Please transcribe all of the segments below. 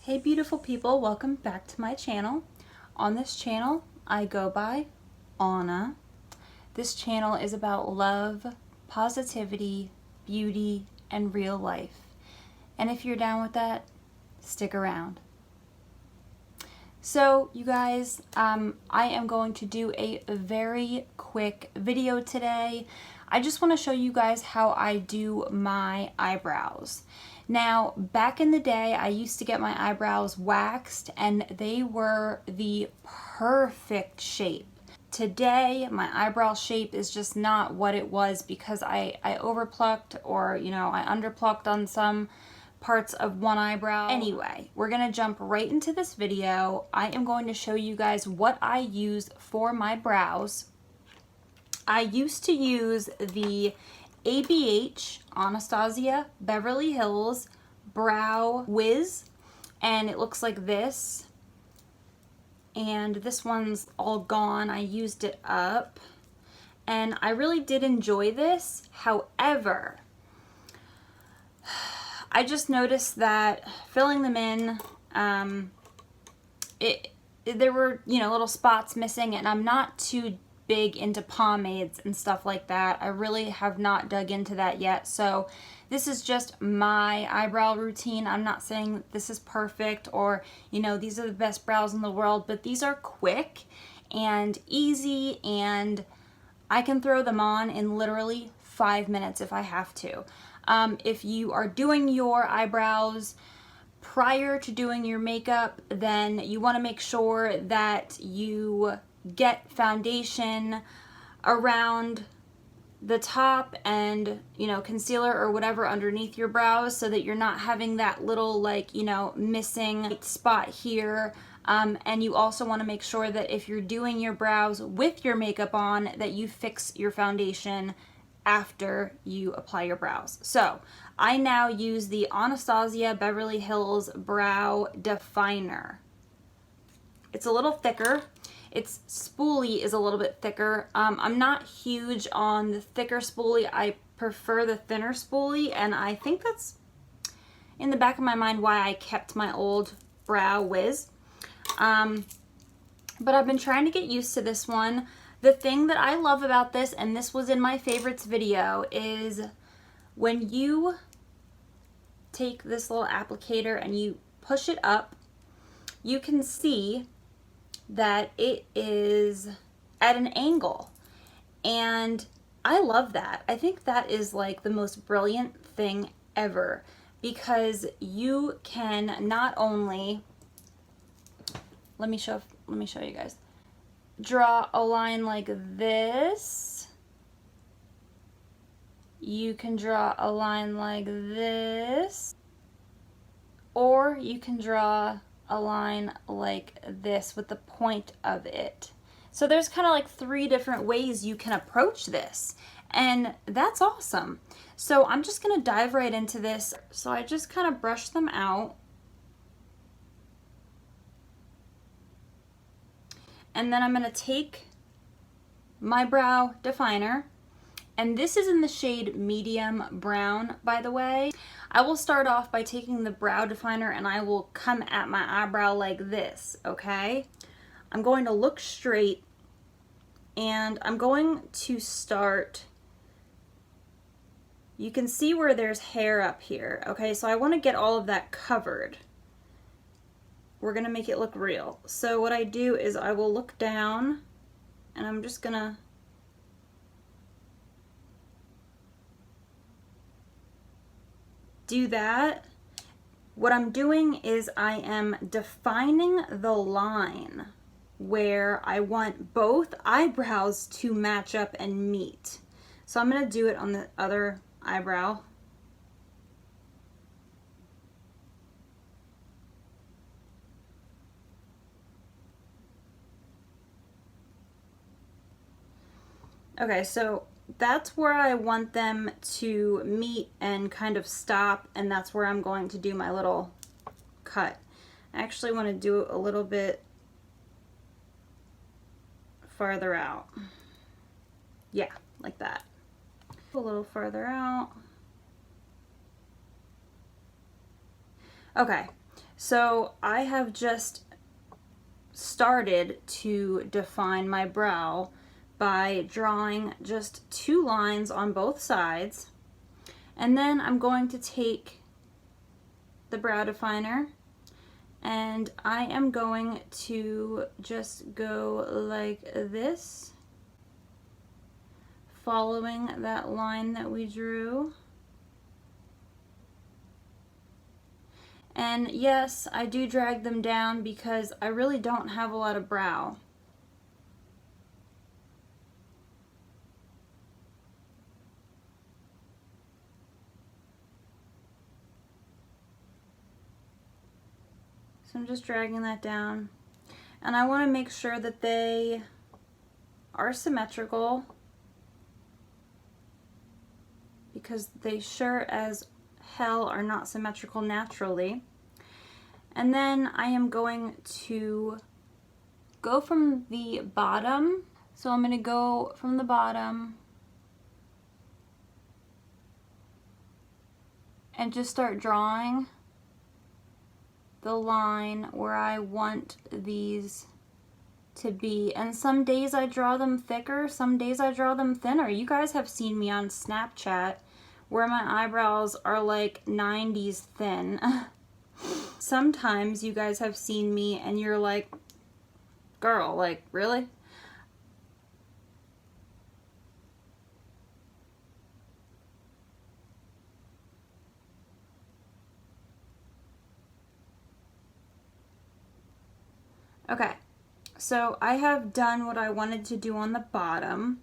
Hey beautiful people, welcome back to my channel. On this channel, I go by Anna. This channel is about love, positivity, beauty, and real life. And if you're down with that, stick around. So you guys, I am going to do a very quick video today. I just want to show you guys how I do my eyebrows. Now, back in the day, I used to get my eyebrows waxed and they were the perfect shape. Today, my eyebrow shape is just not what it was because I overplucked or, I underplucked on some parts of one eyebrow. Anyway, we're gonna jump right into this video. I am going to show you guys what I use for my brows. I used to use the ABH, Anastasia, Beverly Hills Brow Wiz, and it looks like this. And this one's all gone. I used it up, and I really did enjoy this. However, I just noticed that filling them in, there were, little spots missing, and I'm not too big into pomades and stuff like that. I really have not dug into that yet. So this is just my eyebrow routine. I'm not saying this is perfect or, these are the best brows in the world, but these are quick and easy, and I can throw them on in literally 5 minutes if I have to. If you are doing your eyebrows prior to doing your makeup, then you want to make sure that you get foundation around the top and, concealer or whatever underneath your brows so that you're not having that little missing spot here. And you also want to make sure that if you're doing your brows with your makeup on, that you fix your foundation after you apply your brows. So I now use the Anastasia Beverly Hills Brow Definer. It's a little thicker. Its spoolie is a little bit thicker. I'm not huge on the thicker spoolie. I prefer the thinner spoolie, and I think that's in the back of my mind why I kept my old Brow Wiz. But I've been trying to get used to this one. The thing that I love about this, and this was in my favorites video, is when you take this little applicator and you push it up, you can see that it is at an angle. And I love that. I think that is like the most brilliant thing ever, because you can not only, let me show you guys. Draw a line like this. You can draw a line like this, or you can draw a line like this with the point of it. So there's kind of like 3 different ways you can approach this, and that's awesome. So I'm just gonna dive right into this. So I just kind of brush them out. And then I'm going to take my brow definer, and this is in the shade medium brown, by the way. I will start off by taking the brow definer and I will come at my eyebrow like this, okay? I'm going to look straight, and I'm going to start, you can see where there's hair up here, okay? So I want to get all of that covered. We're gonna make it look real. So what I do is I will look down, and I'm just gonna do that. What I'm doing is I am defining the line where I want both eyebrows to match up and meet. So I'm gonna do it on the other eyebrow. Okay, so that's where I want them to meet and kind of stop, and that's where I'm going to do my little cut. I actually want to do it a little bit farther out. Yeah, like that. A little farther out. Okay, So I have just started to define my brow by drawing just 2 lines on both sides, and then I'm going to take the brow definer and I am going to just go like this, following that line that we drew. And yes, I do drag them down because I really don't have a lot of brow. So I'm just dragging that down. And I want to make sure that they are symmetrical, because they sure as hell are not symmetrical naturally. And then I am going to go from the bottom. So I'm going to go from the bottom and just start drawing the line where I want these to be. And some days I draw them thicker, some days I draw them thinner. You guys have seen me on Snapchat where my eyebrows are like 90s thin. Sometimes you guys have seen me and you're like, girl, like, really? Okay, so I have done what I wanted to do on the bottom.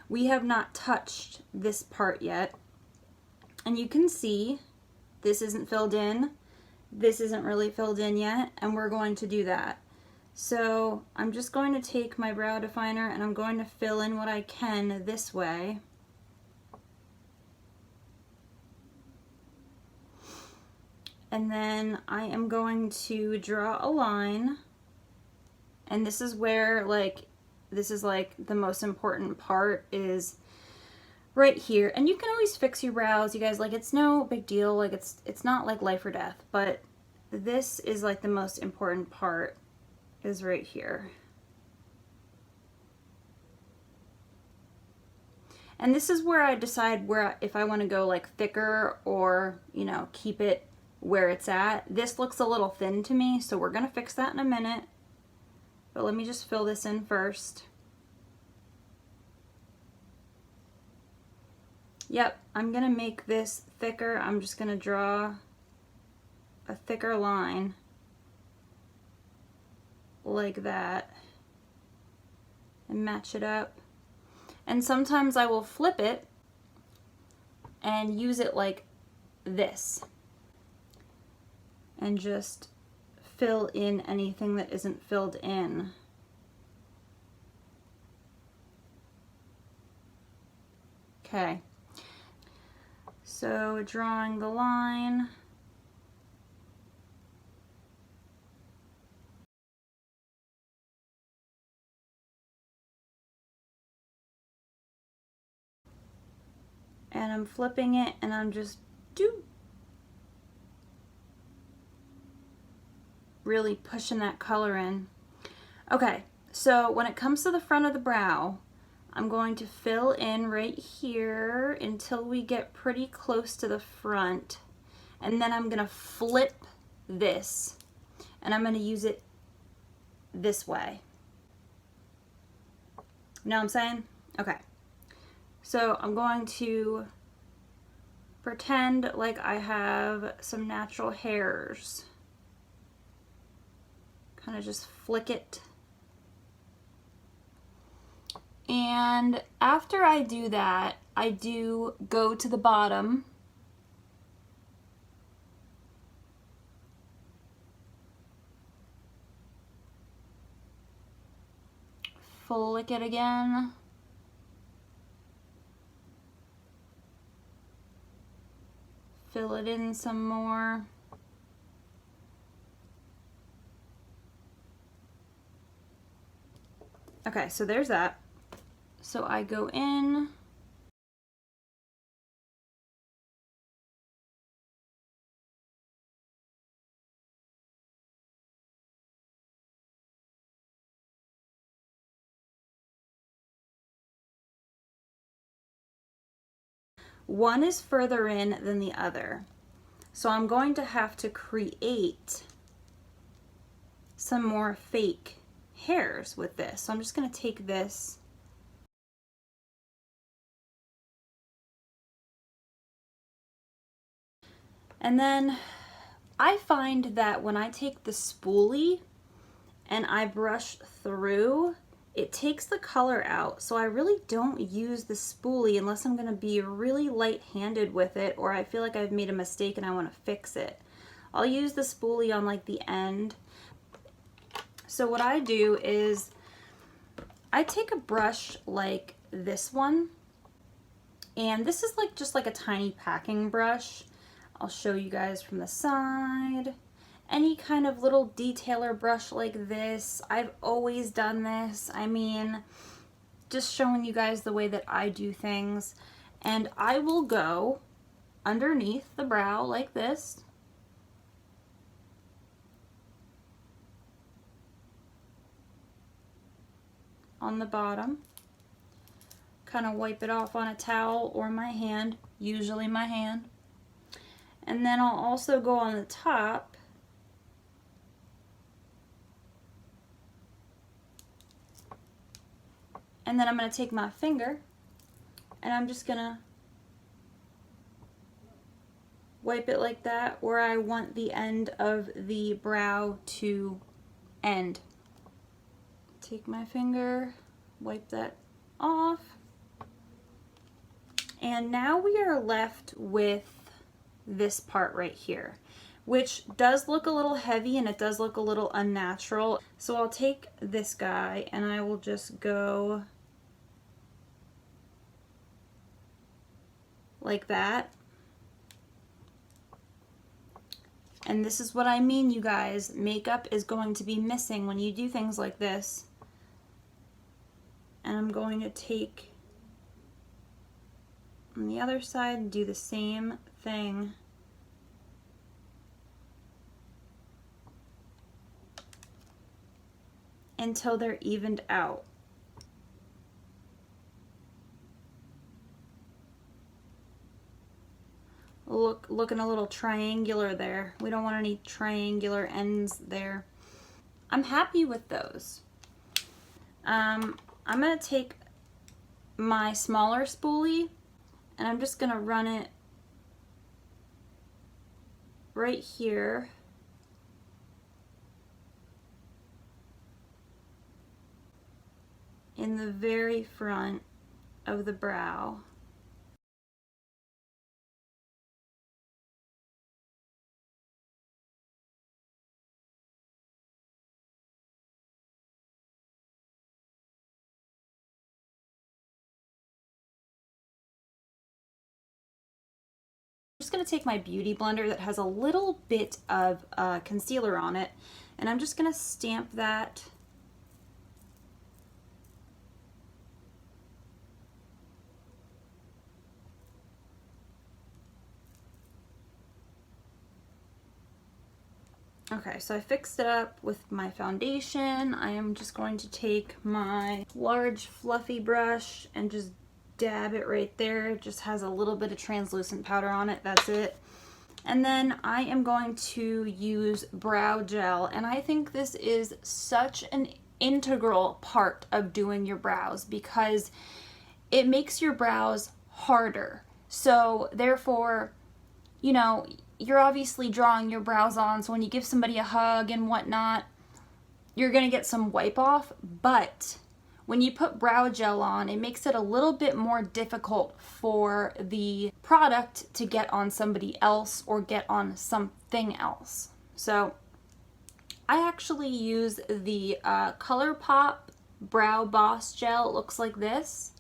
We have not touched this part yet. And you can see this isn't filled in. This isn't really filled in yet, and we're going to do that. So I'm just going to take my brow definer and I'm going to fill in what I can this way. And then I am going to draw a line. And this is where, like, this is like the most important part, is right here. And you can always fix your brows, you guys, like, it's no big deal, like it's not like life or death, but this is like the most important part, is right here. And this is where I decide where, if I want to go like thicker or, you know, keep it where it's at. This looks a little thin to me, so we're gonna fix that in a minute. But let me just fill this in first. Yep, I'm gonna make this thicker. I'm just gonna draw a thicker line like that and match it up. And sometimes I will flip it and use it like this and just fill in anything that isn't filled in. Okay, so drawing the line. And I'm flipping it and I'm just really pushing that color in. Okay, so when it comes to the front of the brow, I'm going to fill in right here until we get pretty close to the front. And then I'm gonna flip this and I'm gonna use it this way. You know what I'm saying? Okay. So I'm going to pretend like I have some natural hairs. Kind of just flick it. And after I do that, I do go to the bottom flick it again. Fill it in some more. Okay, so there's that. So I go in, one is further in than the other. So I'm going to have to create some more fake hairs with this. So I'm just going to take this and then I find that when I take the spoolie and I brush through, it takes the color out. So I really don't use the spoolie unless I'm going to be really light-handed with it, or I feel like I've made a mistake and I want to fix it. I'll use the spoolie on like the end. So what I do is I take a brush like this one, and this is like just like a tiny packing brush. I'll show you guys from the side. Any kind of little detailer brush like this. I've always done this. I mean, just showing you guys the way that I do things. And I will go underneath the brow like this. On the bottom. Kind of wipe it off on a towel or my hand, usually my hand. And then I'll also go on the top and then I'm going to take my finger and I'm just going to wipe it like that where I want the end of the brow to end. Take my finger, wipe that off. And now we are left with this part right here, which does look a little heavy and it does look a little unnatural. So I'll take this guy and I will just go like that. And this is what I mean, you guys. Makeup is going to be missing when you do things like this. And I'm going to take on the other side and do the same thing. Until they're evened out. Looking a little triangular there. We don't want any triangular ends there. I'm happy with those. I'm gonna take my smaller spoolie and I'm just gonna run it right here. In the very front of the brow. I'm just going to take my beauty blender that has a little bit of concealer on it, and I'm just going to stamp that Okay, so I fixed it up with my foundation. I am just going to take my large fluffy brush and just dab it right there. It just has a little bit of translucent powder on it, that's it. And then I am going to use brow gel, and I think this is such an integral part of doing your brows because it makes your brows harder. So therefore, you know, you're obviously drawing your brows on, so when you give somebody a hug and whatnot, you're gonna get some wipe off, but when you put brow gel on, it makes it a little bit more difficult for the product to get on somebody else or get on something else. So I actually use the Colourpop Brow Boss Gel. It looks like this.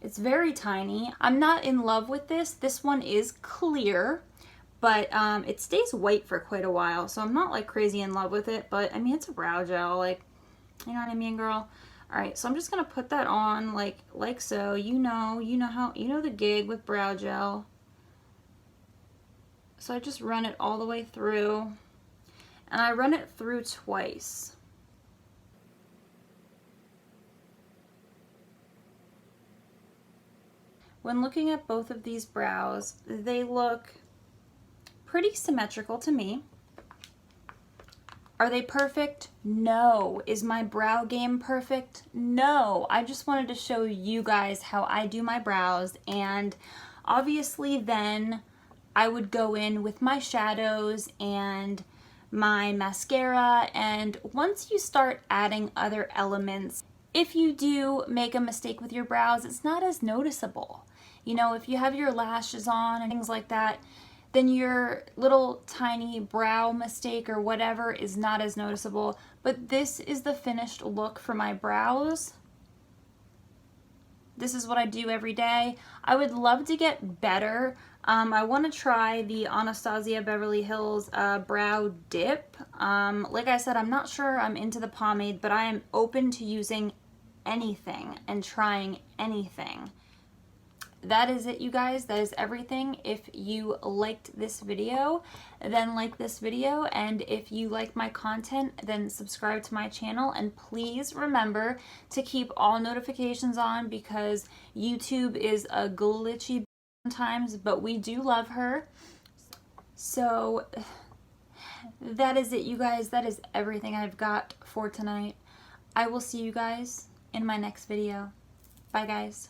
It's very tiny. I'm not in love with this. This one is clear, but it stays white for quite a while, so I'm not like crazy in love with it, but I mean, it's a brow gel, like, you know what I mean, girl? All right, so I'm just gonna put that on like so. You know the gig with brow gel. So I just run it all the way through, and I run it through twice. when looking at both of these brows, they look pretty symmetrical to me. Are they perfect? No. Is my brow game perfect? No. I just wanted to show you guys how I do my brows, and obviously then I would go in with my shadows and my mascara, and once you start adding other elements, if you do make a mistake with your brows, it's not as noticeable. You know, if you have your lashes on and things like that, then your little tiny brow mistake or whatever is not as noticeable. But this is the finished look for my brows. This is what I do every day. I would love to get better. I want to try the Anastasia Beverly Hills brow dip. Like I said, I'm not sure I'm into the pomade, but I am open to using anything and trying anything. That is it, you guys. That is everything. If you liked this video, then like this video, and if you like my content, then subscribe to my channel, and please remember to keep all notifications on because YouTube is a glitchy sometimes, but we do love her. So that is it, you guys. That is everything I've got for tonight. I will see you guys in my next video. Bye, guys.